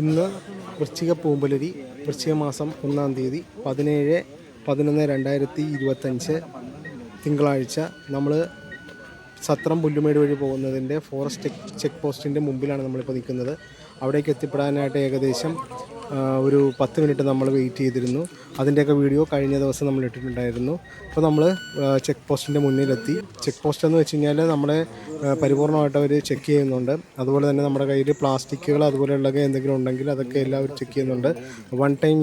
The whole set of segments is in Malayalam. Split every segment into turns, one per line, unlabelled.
ഇന്ന് വൃശ്ചിക പൂമ്പുലരി വൃശ്ചിക മാസം 1-ാം തീയതി 17/11/2025 തിങ്കളാഴ്ച നമ്മൾ സത്രം പുല്ലുമേട് വഴി പോകുന്നതിൻ്റെ ഫോറസ്റ്റ് ചെക്ക് പോസ്റ്റിൻ്റെ മുമ്പിലാണ് നമ്മളിപ്പോൾ നിൽക്കുന്നത്. അവിടേക്ക് എത്തിപ്പെടാനായിട്ട് ഏകദേശം ഒരു 10 മിനിറ്റ് നമ്മൾ വെയിറ്റ് ചെയ്തിരുന്നു. അതിൻ്റെയൊക്കെ വീഡിയോ കഴിഞ്ഞ ദിവസം നമ്മൾ ഇട്ടിട്ടുണ്ടായിരുന്നു. അപ്പോൾ നമ്മൾ ചെക്ക് പോസ്റ്റിൻ്റെ മുന്നിലെത്തി. ചെക്ക് പോസ്റ്റ് എന്ന് വെച്ച് കഴിഞ്ഞാൽ നമ്മളെ പരിപൂർണമായിട്ട് അവർ ചെക്ക് ചെയ്യുന്നുണ്ട്. അതുപോലെ തന്നെ നമ്മുടെ കയ്യിൽ പ്ലാസ്റ്റിക്കുകൾ അതുപോലെയുള്ളതൊക്കെ എന്തെങ്കിലും ഉണ്ടെങ്കിൽ അതൊക്കെ എല്ലാവരും ചെക്ക് ചെയ്യുന്നുണ്ട്. വൺ ടൈം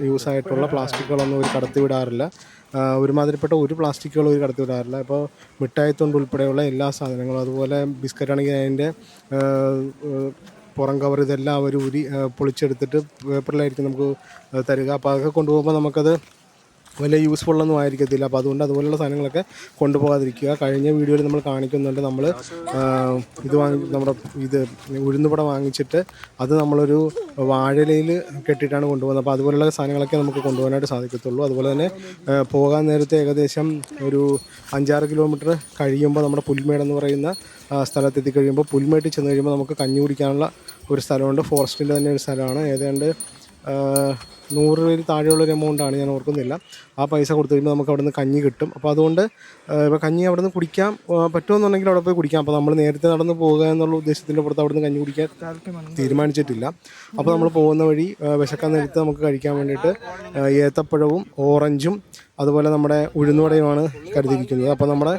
യൂസ് ആയിട്ടുള്ള പ്ലാസ്റ്റിക്കുകളൊന്നും അവർ കടത്തി വിടാറില്ല. ഒരുമാതിരിപ്പെട്ട ഒരു പ്ലാസ്റ്റിക്കുകൾ ഒരു കടത്തി വിടാറില്ല. ഇപ്പോൾ മിഠായിത്തൊണ്ട് ഉൾപ്പെടെയുള്ള എല്ലാ സാധനങ്ങളും, അതുപോലെ ബിസ്ക്കറ്റാണെങ്കിൽ അതിൻ്റെ പുറം കവർ, ഇതെല്ലാം അവർ പൊളിച്ചെടുത്തിട്ട് പേപ്പറിലായിരിക്കും നമുക്ക് തരിക. അപ്പോൾ അതൊക്കെ കൊണ്ടുപോകുമ്പോൾ നമുക്കത് വലിയ യൂസ്ഫുള്ളൊന്നും ആയിരിക്കത്തില്ല. അപ്പോൾ അതുകൊണ്ട് അതുപോലുള്ള സാധനങ്ങളൊക്കെ കൊണ്ടുപോകാതിരിക്കുക. കഴിഞ്ഞ വീഡിയോയിൽ നമ്മൾ കാണിക്കുന്നുണ്ട്, നമ്മൾ നമ്മുടെ ഉഴുന്നുപട വാങ്ങിച്ചിട്ട് അത് നമ്മളൊരു വാഴയിലയിൽ കെട്ടിയിട്ടാണ് കൊണ്ടുപോകുന്നത്. അപ്പോൾ അതുപോലുള്ള സാധനങ്ങളൊക്കെ നമുക്ക് കൊണ്ടുപോകാനായിട്ട് സാധിക്കത്തുള്ളൂ. അതുപോലെ തന്നെ പോകാൻ നേരത്തെ ഏകദേശം ഒരു 5-6 കിലോമീറ്റർ കഴിയുമ്പോൾ നമ്മുടെ പുൽമേടെന്ന് പറയുന്ന സ്ഥലത്തെത്തി കഴിയുമ്പോൾ പുൽമേട്ടിൽ ചെന്ന് കഴിയുമ്പോൾ നമുക്ക് കഞ്ഞി കുടിക്കാനുള്ള ഒരു സ്ഥലമുണ്ട്. ഫോറസ്റ്റിൻ്റെ തന്നെ ഒരു സ്ഥലമാണ്. ഏതാണ്ട് 100 രൂപയിൽ താഴെയുള്ളൊരു എമൗണ്ടാണ്, ഞാൻ ഓർക്കുന്നില്ല. ആ പൈസ കൊടുത്തു കഴിയുമ്പോൾ നമുക്ക് അവിടെ നിന്ന് കഞ്ഞി കിട്ടും. അപ്പോൾ അതുകൊണ്ട് ഇപ്പോൾ കഞ്ഞി അവിടെ നിന്ന് കുടിക്കാം പറ്റുമെന്നുണ്ടെങ്കിൽ അവിടെ പോയി കുടിക്കാം. അപ്പോൾ നമ്മൾ നേരത്തെ നടന്ന് പോകുക എന്നുള്ള ഉദ്ദേശത്തിൻ്റെ പുറത്ത് അവിടെ നിന്ന് കഞ്ഞി കുടിക്കാൻ തീരുമാനിച്ചിട്ടില്ല. അപ്പോൾ നമ്മൾ പോകുന്ന വഴി വിശക്കാൻ നേരത്ത് നമുക്ക് കഴിക്കാൻ വേണ്ടിയിട്ട് ഏത്തപ്പഴവും ഓറഞ്ചും അതുപോലെ നമ്മുടെ ഉഴുന്നുവടയുമാണ് കരുതിയിരിക്കുന്നത്. അപ്പോൾ നമ്മുടെ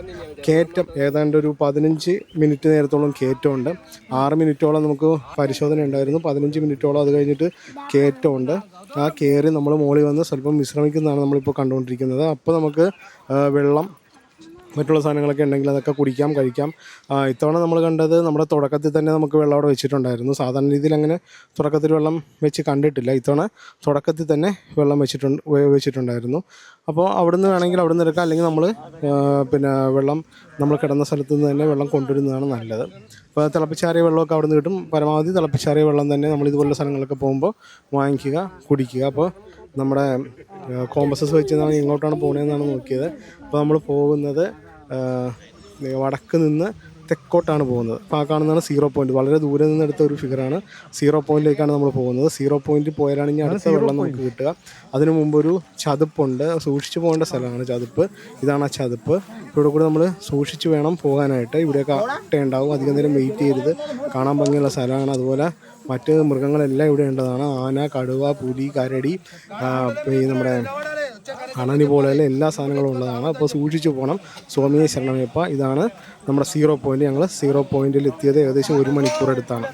കയറ്റം ഏതാണ്ട് ഒരു 15 മിനിറ്റ് നേരത്തോളം കയറ്റമുണ്ട്. 6 മിനിറ്റോളം നമുക്ക് പരിശോധന ഉണ്ടായിരുന്നു. 15 മിനിറ്റോളം അത് കഴിഞ്ഞിട്ട് കയറ്റമുണ്ട്. ആ കയറി നമ്മൾ മുകളിൽ വന്ന് സ്വല്പം വിശ്രമിക്കുന്നതാണ് നമ്മളിപ്പോൾ കണ്ടുകൊണ്ടിരിക്കുന്നത്. അപ്പോൾ നമുക്ക് വെള്ളം മറ്റുള്ള സാധനങ്ങളൊക്കെ ഉണ്ടെങ്കിൽ അതൊക്കെ കുടിക്കാം, കഴിക്കാം. ഇത്തവണ നമ്മൾ കണ്ടത് നമ്മുടെ തുടക്കത്തിൽ തന്നെ നമുക്ക് വെള്ളം അവിടെ വെച്ചിട്ടുണ്ടായിരുന്നു. സാധാരണ രീതിയിൽ അങ്ങനെ തുടക്കത്തിൽ വെള്ളം വെച്ച് കണ്ടിട്ടില്ല. ഇത്തവണ തുടക്കത്തിൽ തന്നെ വെള്ളം വെച്ചിട്ടുണ്ടായിരുന്നു. അപ്പോൾ അവിടുന്ന് വേണമെങ്കിൽ അവിടുന്ന് എടുക്കാം, അല്ലെങ്കിൽ നമ്മൾ വെള്ളം നമ്മൾ കിടന്ന സ്ഥലത്ത് നിന്ന് തന്നെ വെള്ളം കൊണ്ടുവരുന്നതാണ് നല്ലത്. അപ്പോൾ തിളപ്പിച്ചാറിയ വെള്ളമൊക്കെ അവിടെ നിന്ന് കിട്ടും. പരമാവധി തിളപ്പിച്ചാറിയ വെള്ളം തന്നെ നമ്മൾ ഇതുപോലുള്ള സ്ഥലങ്ങളൊക്കെ പോകുമ്പോൾ വാങ്ങിക്കുക, കുടിക്കുക. അപ്പോൾ നമ്മുടെ കോമ്പസസ് വെച്ച് എങ്ങോട്ടാണ് പോകുന്നതെന്നാണ് നോക്കിയത്. അപ്പോൾ നമ്മൾ പോകുന്നത് വടക്ക് നിന്ന് തെക്കോട്ടാണ് പോകുന്നത്. അപ്പോൾ ആ കാണുന്നതാണ് 0 പോയിൻറ്റ്. വളരെ ദൂരെ നിന്ന് എടുത്ത ഒരു ഫിഗറാണ്. 0 പോയിൻറ്റിലേക്കാണ് നമ്മൾ പോകുന്നത്. 0 പോയിൻറ്റ് പോയാലാണ് ഇനി അടുത്ത വെള്ളം നമുക്ക് കിട്ടുക. അതിനു മുമ്പൊരു ചതുപ്പുണ്ട്, സൂക്ഷിച്ചു പോകേണ്ട സ്ഥലമാണ് ചതുപ്പ്. ഇതാണ് ആ ചതുപ്പ്. ഇവിടെ കൂടെ നമ്മൾ സൂക്ഷിച്ച് വേണം പോകാനായിട്ട്. ഇവിടെയൊക്കെ അട്ടയുണ്ടാവും, അധികം നേരം വെയിറ്റ് ചെയ്യരുത്. കാണാൻ ഭംഗിയുള്ള സ്ഥലമാണ്. അതുപോലെ മറ്റ് മൃഗങ്ങളെല്ലാം ഇവിടെ ഉണ്ടതാണ്. ആന, കടുവ, പുലി, കരടി, നമ്മുടെ അണനി പോലെയുള്ള എല്ലാ സാധനങ്ങളും ഉള്ളതാണ്. അപ്പോൾ സൂക്ഷിച്ചു പോകണം. സ്വാമിയെ ശരണമയ്യപ്പ. ഇതാണ് നമ്മുടെ 0 പോയിൻറ്റ്. ഞങ്ങൾ 0 പോയിൻറ്റിൽ എത്തിയത് ഏകദേശം 1 മണിക്കൂർ അടുത്താണ്.